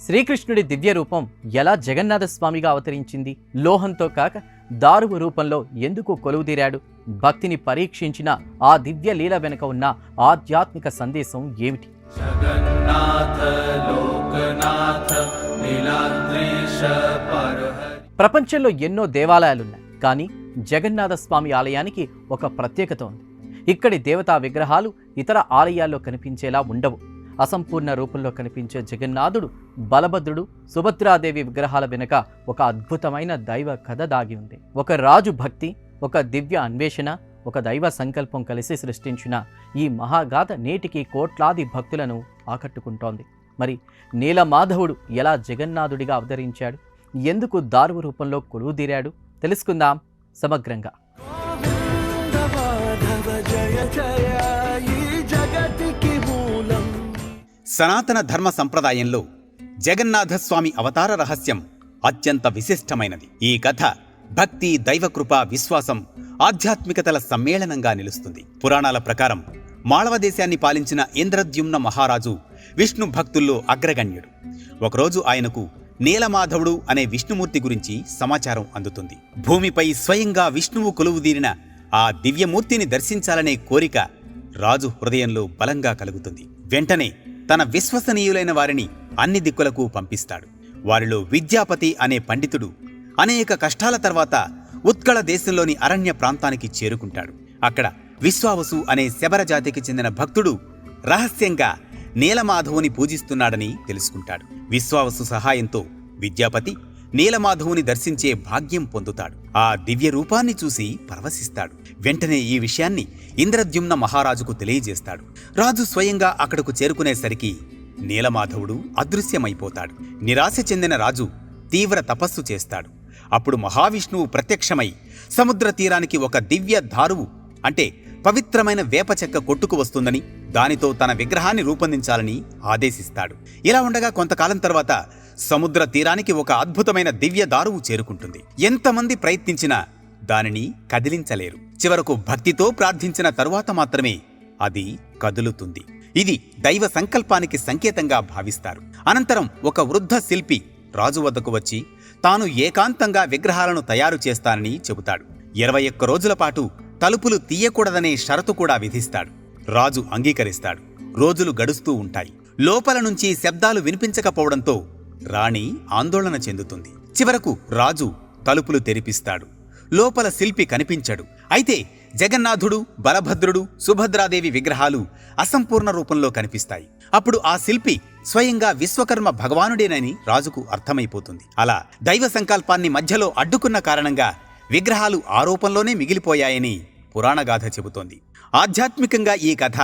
శ్రీకృష్ణుడి దివ్య రూపం ఎలా జగన్నాథస్వామిగా అవతరించింది? లోహంతో కాక దారువు రూపంలో ఎందుకు కొలువుదీరాడు? భక్తిని పరీక్షించిన ఆ దివ్య లీల వెనుక ఉన్న ఆధ్యాత్మిక సందేశం ఏమిటి? ప్రపంచంలో ఎన్నో దేవాలయాలున్నాయి, కానీ జగన్నాథ స్వామి ఆలయానికి ఒక ప్రత్యేకత ఉంది. ఇక్కడి దేవతా విగ్రహాలు ఇతర ఆలయాల్లో కనిపించేలా ఉండవు. అసంపూర్ణ రూపంలో కనిపించే జగన్నాథుడు, బలభద్రుడు, సుభద్రాదేవి విగ్రహాల వెనుక ఒక అద్భుతమైన దైవ కథ దాగి ఉంది. ఒక రాజు భక్తి, ఒక దివ్య అన్వేషణ, ఒక దైవ సంకల్పం కలిసి సృష్టించిన ఈ మహాగాథ నేటికి కోట్లాది భక్తులను ఆకట్టుకుంటోంది. మరి నీలమాధవుడు ఎలా జగన్నాథుడిగా అవతరించాడు? ఎందుకు దారువు రూపంలో కొలువుదీరాడు? తెలుసుకుందాం సమగ్రంగా. సనాతన ధర్మ సంప్రదాయంలో జగన్నాథస్వామి అవతార రహస్యం అత్యంత విశిష్టమైనది. ఈ కథ భక్తి, దైవకృప, విశ్వాసం, ఆధ్యాత్మికతల సమ్మేళనంగా నిలుస్తుంది. పురాణాల ప్రకారం మాళవ దేశాన్ని పాలించిన ఇంద్రద్యుమ్న మహారాజు విష్ణు భక్తుల్లో అగ్రగణ్యుడు. ఒకరోజు ఆయనకు నీలమాధవుడు అనే విష్ణుమూర్తి గురించి సమాచారం అందుతుంది. భూమిపై స్వయంగా విష్ణువు కొలువుదీరిన ఆ దివ్యమూర్తిని దర్శించాలనే కోరిక రాజు హృదయంలో బలంగా కలుగుతుంది. వెంటనే తన విశ్వసనీయులైన వారిని అన్ని దిక్కులకు పంపిస్తాడు. వారిలో విద్యాపతి అనే పండితుడు అనేక కష్టాల తర్వాత ఉత్కళ దేశంలోని అరణ్య ప్రాంతానికి చేరుకుంటాడు. అక్కడ విశ్వావసు అనే శబర జాతికి చెందిన భక్తుడు రహస్యంగా నీలమాధవుని పూజిస్తున్నాడని తెలుసుకుంటాడు. విశ్వావసు సహాయంతో విద్యాపతి నీలమాధవుని దర్శించే భాగ్యం పొందుతాడు. ఆ దివ్య రూపాన్ని చూసి పరవశిస్తాడు. వెంటనే ఈ విషయాన్ని ఇంద్రద్యుమ్న మహారాజుకు తెలియజేస్తాడు. రాజు స్వయంగా అక్కడకు చేరుకునేసరికి నీలమాధవుడు అదృశ్యమైపోతాడు. నిరాశ చెందిన రాజు తీవ్ర తపస్సు చేస్తాడు. అప్పుడు మహావిష్ణువు ప్రత్యక్షమై సముద్ర తీరానికి ఒక దివ్య దారువు అంటే పవిత్రమైన వేప చెక్క కొట్టుకు వస్తుందని, దానితో తన విగ్రహాన్ని రూపొందించాలని ఆదేశిస్తాడు. ఇలా ఉండగా కొంతకాలం తర్వాత సముద్ర తీరానికి ఒక అద్భుతమైన దివ్య దారువు చేరుకుంటుంది. ఎంతమంది ప్రయత్నించినా దానిని కదిలించలేరు. చివరకు భక్తితో ప్రార్థించిన తరువాత మాత్రమే అది కదులుతుంది. ఇది దైవ సంకల్పానికి సంకేతంగా భావిస్తారు. అనంతరం ఒక వృద్ధ శిల్పి రాజు వద్దకు వచ్చి తాను ఏకాంతంగా విగ్రహాలను తయారు చేస్తానని చెబుతాడు. 21 రోజుల పాటు తలుపులు తీయకూడదనే షరతు కూడా విధిస్తాడు. రాజు అంగీకరిస్తాడు. రోజులు గడుస్తూ ఉంటాయి. లోపల నుంచి శబ్దాలు వినిపించకపోవడంతో రాణి ఆందోళన చెందుతుంది. చివరకు రాజు తలుపులు తెరిపిస్తాడు. లోపల శిల్పి కనిపించడు. అయితే జగన్నాథుడు, బలభద్రుడు, సుభద్రాదేవి విగ్రహాలు అసంపూర్ణ రూపంలో కనిపిస్తాయి. అప్పుడు ఆ శిల్పి స్వయంగా విశ్వకర్మ భగవానుడేనని రాజుకు అర్థమైపోతుంది. అలా దైవ సంకల్పాన్ని మధ్యలో అడ్డుకున్న కారణంగా విగ్రహాలు ఆ రూపంలోనే మిగిలిపోయాయని పురాణగాథ చెబుతోంది. ఆధ్యాత్మికంగా ఈ కథ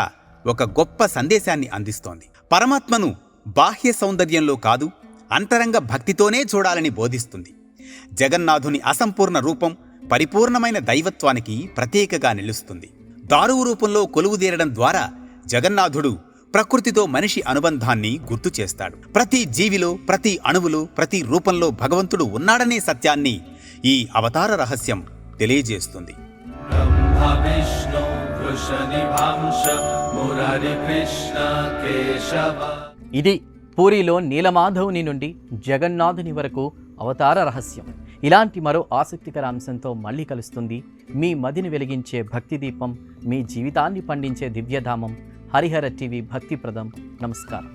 ఒక గొప్ప సందేశాన్ని అందిస్తోంది. పరమాత్మను బాహ్య సౌందర్యంలో కాదు, అంతరంగ భక్తితోనే చూడాలని బోధిస్తుంది. జగన్నాథుని అసంపూర్ణ రూపం పరిపూర్ణమైన దైవత్వానికి ప్రతీకగా నిలుస్తుంది. దారువు రూపంలో కొలువుదీరడం ద్వారా జగన్నాథుడు ప్రకృతితో మనిషి అనుబంధాన్ని గుర్తు చేస్తాడు. ప్రతి జీవిలో, ప్రతి అణువులో, ప్రతి రూపంలో భగవంతుడు ఉన్నాడనే సత్యాన్ని ఈ అవతార రహస్యం తెలియజేస్తుంది. ఇది పూరిలో నీలమాధవుని నుండి జగన్నాథుని వరకు అవతార రహస్యం. ఇలాంటి మరో ఆసక్తికర అంశంతో మళ్ళీ కలుస్తుంది మీ మదిని వెలిగించే భక్తి దీపం, మీ జీవితాన్ని పండించే దివ్యధామం. హరిహర టీవీ భక్తిప్రదం. నమస్కారం.